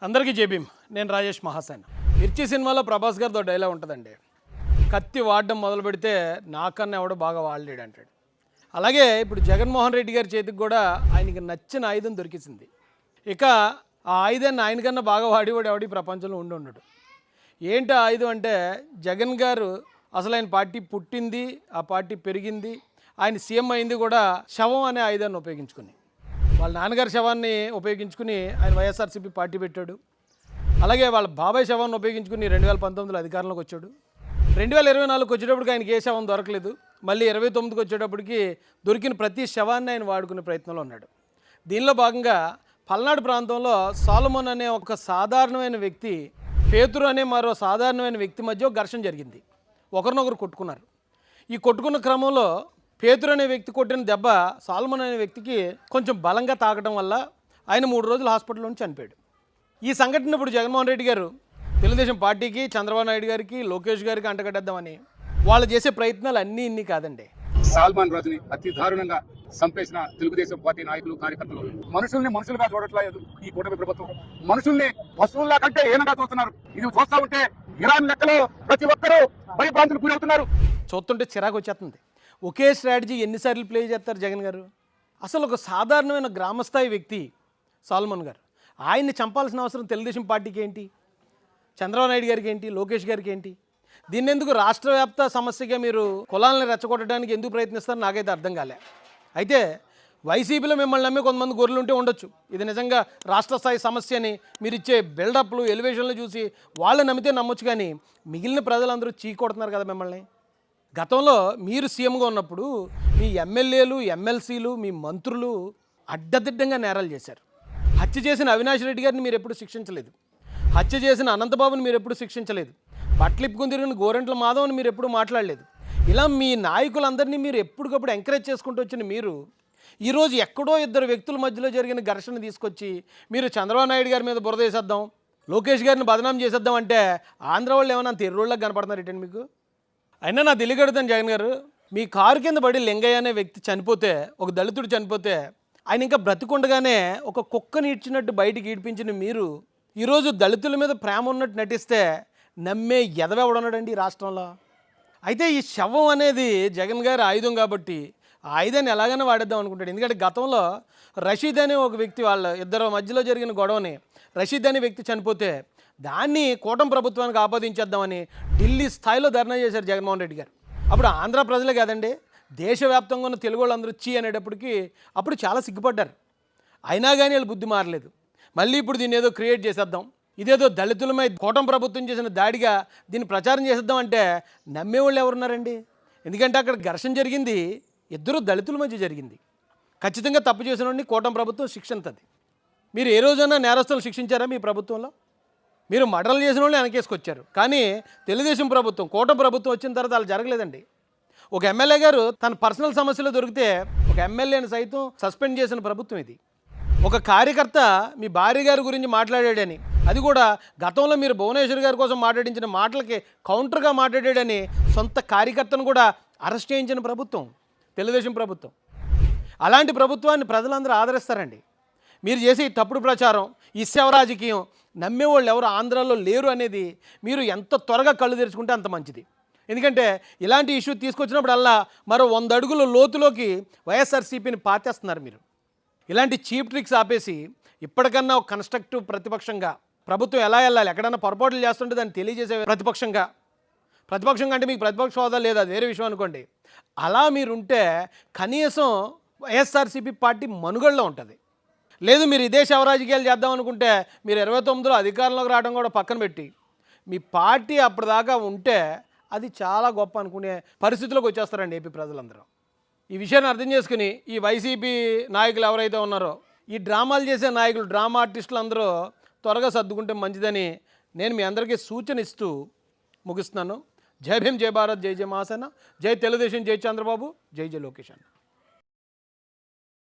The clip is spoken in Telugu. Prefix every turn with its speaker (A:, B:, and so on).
A: అందరికీ జేబీఎం. నేను రాజేష్ మహాసేన్. మిర్చి సినిమాలో ప్రభాస్ గారితో డైలాగ్ ఉంటుందండి, కత్తి వాడడం మొదలు పెడితే నాకన్నా ఎవడో బాగా వాడలేడు అంటాడు. అలాగే ఇప్పుడు జగన్మోహన్ రెడ్డి గారి చేతికి కూడా ఆయనకి నచ్చిన ఆయుధం దొరికింది. ఇక ఆ ఆయుధాన్ని ఆయనకన్నా బాగా వాడేవాడు ఎవడి ప్రపంచంలో ఉండడు. ఏంటి ఆ ఆయుధం అంటే, జగన్ గారు అసలు ఆయన పార్టీ పుట్టింది, ఆ పార్టీ పెరిగింది, ఆయన సీఎం అయింది కూడా శవం అనే ఆయుధాన్ని ఉపయోగించుకుని. వాళ్ళ నాన్నగారి శవాన్ని ఉపయోగించుకుని ఆయన వైఎస్ఆర్సీపీ పార్టీ పెట్టాడు. అలాగే వాళ్ళ బాబాయ్ శవాన్ని ఉపయోగించుకుని 2019లో అధికారంలోకి వచ్చాడు. 2024కి వచ్చేటప్పటికి ఆయనకి ఏ శవం దొరకలేదు. మళ్ళీ 29కి వచ్చేటప్పటికి దొరికిన ప్రతి శవాన్ని ఆయన వాడుకునే ప్రయత్నంలో ఉన్నాడు. దీనిలో భాగంగా పల్నాడు ప్రాంతంలో సాలమన్ అనే ఒక సాధారణమైన వ్యక్తి, పేతురు అనే మరో సాధారణమైన వ్యక్తి మధ్య ఘర్షణ జరిగింది. ఒకరినొకరు కొట్టుకున్నారు. ఈ కొట్టుకున్న క్రమంలో పేతురు అనే వ్యక్తి కొట్టిన దెబ్బ సాల్మన్ అనే వ్యక్తికి కొంచెం బలంగా తాకడం వల్ల ఆయన 3 రోజులు హాస్పిటల్లో నుంచి చనిపోయాడు. ఈ సంఘటన ఇప్పుడు జగన్మోహన్ రెడ్డి గారు తెలుగుదేశం పార్టీకి, చంద్రబాబు నాయుడు గారికి, లోకేష్ గారికి అంటగట్టేద్దామని వాళ్ళు చేసే ప్రయత్నాలు అన్నీ ఇన్ని కాదండి.
B: సాల్మాన్ రాజుని అతి దారుణంగా చంపేసిన తెలుగుదేశం పార్టీ నాయకులు, కార్యకర్తలు మనుషుల్ని మనుషులుగా చూడట్లేదు. ఈ కూటమి ప్రభుత్వం మనుషుల్ని వస్తువుల్లా కంటే ఏనగా చూస్తున్నారు. ఇది చూస్తా ఉంటే ఇరాన్ లెక్కలో ప్రతి ఒక్కరూ భయభ్రాంతులు గురవుతున్నారు.
A: చూస్తుంటే చిరాకు వచ్చేస్తుంది. ఒకే స్ట్రాటజీ ఎన్నిసార్లు ప్లే చేస్తారు జగన్ గారు? అసలు ఒక సాధారణమైన గ్రామస్థాయి వ్యక్తి సాల్మన్ గారు, ఆయన్ని చంపాల్సిన అవసరం తెలుగుదేశం పార్టీకి ఏంటి? చంద్రబాబు నాయుడు గారికి ఏంటి? లోకేష్ గారికి ఏంటి? దీన్ని ఎందుకు రాష్ట్ర వ్యాప్త సమస్యగా మీరు కులాలను రెచ్చగొట్టడానికి ఎందుకు ప్రయత్నిస్తారో నాకైతే అర్థం కాలే. అయితే వైసీపీలో మిమ్మల్ని నమ్మి కొంతమంది గొర్రెలు ఉంటే ఉండొచ్చు. ఇది నిజంగా రాష్ట్ర స్థాయి సమస్య అని మీరు ఇచ్చే బిల్డప్లు, ఎలివేషన్లు చూసి వాళ్ళు నమ్మితే నమ్మొచ్చు. కానీ మిగిలిన ప్రజలందరూ చీకొడుతున్నారు కదా మిమ్మల్ని. గతంలో మీరు సీఎంగా ఉన్నప్పుడు మీ ఎమ్మెల్యేలు, ఎమ్మెల్సీలు, మీ మంత్రులు అడ్డదిడ్డంగా నేరాలు చేశారు. హత్య చేసిన అవినాష్ రెడ్డి గారిని మీరు ఎప్పుడు శిక్షించలేదు. హత్య చేసిన అనంతబాబుని మీరు ఎప్పుడు శిక్షించలేదు. బట్టలిప్పుకుని తిరిగిన గోరెంట్ల మాధవ్ని మీరు ఎప్పుడు మాట్లాడలేదు. ఇలా మీ నాయకులందరినీ మీరు ఎప్పటికప్పుడు ఎంకరేజ్ చేసుకుంటూ వచ్చిన మీరు ఈరోజు ఎక్కడో 2 వ్యక్తుల మధ్యలో జరిగిన ఘర్షణ తీసుకొచ్చి మీరు చంద్రబాబు నాయుడు గారి మీద బురద వేసేద్దాం, లోకేష్ గారిని బదనాం చేసేద్దాం అంటే ఆంధ్ర వాళ్ళు ఏమైనా అంత ఎర్రోళ్ళకి కనపడుతున్నారు ఏంటండి మీకు? అయినా నా తెలియగడుగుతాను జగన్ గారు, మీ కారు కింద పడి లింగయ్య అనే వ్యక్తి చనిపోతే, ఒక దళితుడు చనిపోతే ఆయన ఇంకా బ్రతికుండగానే ఒక కుక్కని ఈడ్చినట్టు బయటికి ఈడ్పించిన మీరు ఈరోజు దళితుల మీద ప్రేమ ఉన్నట్టు నటిస్తే నమ్మే ఎదవెవడున్నాడండి ఈ రాష్ట్రంలో? అయితే ఈ శవం అనేది జగన్ గారి ఆయుధం కాబట్టి ఆ ఆయుధాన్ని ఎలాగైనా వాడేద్దాం అనుకుంటాడు. ఎందుకంటే గతంలో రషీద్ అనే ఒక వ్యక్తి, వాళ్ళ 2 మధ్యలో జరిగిన గొడవని, రషీద్ అనే వ్యక్తి చనిపోతే దాన్ని కూటమి ప్రభుత్వానికి ఆపాదించేద్దామని ఢిల్లీ స్థాయిలో ధర్నా చేశారు జగన్మోహన్ రెడ్డి గారు. అప్పుడు ఆంధ్ర ప్రజలే కాదండి, దేశవ్యాప్తంగా ఉన్న తెలుగు వాళ్ళందరూ చీ అనేటప్పటికీ అప్పుడు చాలా సిగ్గుపడ్డారు. అయినా కానీ వాళ్ళు బుద్ధి మారలేదు. మళ్ళీ ఇప్పుడు దీన్ని ఏదో క్రియేట్ చేసేద్దాం, ఇదేదో దళితులమై కూటమి ప్రభుత్వం చేసిన దాడిగా దీన్ని ప్రచారం చేసేద్దాం అంటే నమ్మేవాళ్ళు ఎవరున్నారండి? ఎందుకంటే అక్కడ ఘర్షణ జరిగింది 2 దళితుల మధ్య జరిగింది. ఖచ్చితంగా తప్పు చేసిన వాడిని కూటమి ప్రభుత్వం శిక్షించదు. మీరు ఏ రోజైనా నేరస్తులను శిక్షించారా మీ ప్రభుత్వంలో? మీరు మర్డర్లు చేసిన వాళ్ళు వెనకేసుకొచ్చారు. కానీ తెలుగుదేశం ప్రభుత్వం, కూటమి ప్రభుత్వం వచ్చిన తర్వాత అలా జరగలేదండి. ఒక ఎమ్మెల్యే గారు తన పర్సనల్ సమస్యలు దొరికితే ఒక ఎమ్మెల్యేని సైతం సస్పెండ్ చేసిన ప్రభుత్వం ఇది. ఒక కార్యకర్త మీ భార్య గారి గురించి మాట్లాడాడని, అది కూడా గతంలో మీరు భువనేశ్వర్ గారి కోసం మాట్లాడించిన మాటలకి కౌంటర్గా మాట్లాడాడని సొంత కార్యకర్తను కూడా అరెస్ట్ చేయించిన ప్రభుత్వం తెలుగుదేశం ప్రభుత్వం. అలాంటి ప్రభుత్వాన్ని ప్రజలందరూ ఆదరిస్తారండి. మీరు చేసే ఈ తప్పుడు ప్రచారం, ఈ శవ రాజకీయం నమ్మేవాళ్ళు ఎవరు ఆంధ్రాలో లేరు అనేది మీరు ఎంత త్వరగా కళ్ళు తెరుచుకుంటే అంత మంచిది. ఎందుకంటే ఇలాంటి ఇష్యూ తీసుకొచ్చినప్పుడల్లా మరో 100 అడుగుల లోతులోకి వైఎస్ఆర్సీపీని పాతేస్తున్నారు మీరు. ఇలాంటి చీప్ ట్రిక్స్ ఆపేసి ఇప్పటికన్నా ఒక కన్స్ట్రక్టివ్ ప్రతిపక్షంగా ప్రభుత్వం ఎలా వెళ్ళాలి, ఎక్కడన్నా పొరపాట్లు చేస్తుంటే దాన్ని తెలియజేసే ప్రతిపక్షంగా అంటే మీకు ప్రతిపక్ష హోదా లేదు, అది వేరే విషయం అనుకోండి. అలా మీరుంటే కనీసం వైఎస్ఆర్సీపీ పార్టీ మనుగడలో ఉంటుంది. లేదు మీరు ఇదే శవరాజకీయాలు చేద్దాం అనుకుంటే మీరు 29లో అధికారంలోకి రావడం కూడా పక్కన పెట్టి మీ పార్టీ అప్పటిదాకా ఉంటే అది చాలా గొప్ప అనుకునే పరిస్థితిలోకి వచ్చేస్తారండి ఏపీ ప్రజలందరూ. ఈ విషయాన్ని అర్థం చేసుకుని ఈ వైసీపీ నాయకులు ఎవరైతే ఉన్నారో, ఈ డ్రామాలు చేసే నాయకులు, డ్రామా ఆర్టిస్టులు అందరూ త్వరగా సర్దుకుంటే మంచిదని నేను మీ అందరికీ సూచన ఇస్తూ ముగిస్తున్నాను. జై భీమ్, జై భారత్, జై జై మహాసేన, జై తెలుగుదేశం, జై చంద్రబాబు, జై జై లోకేష్ అన్న.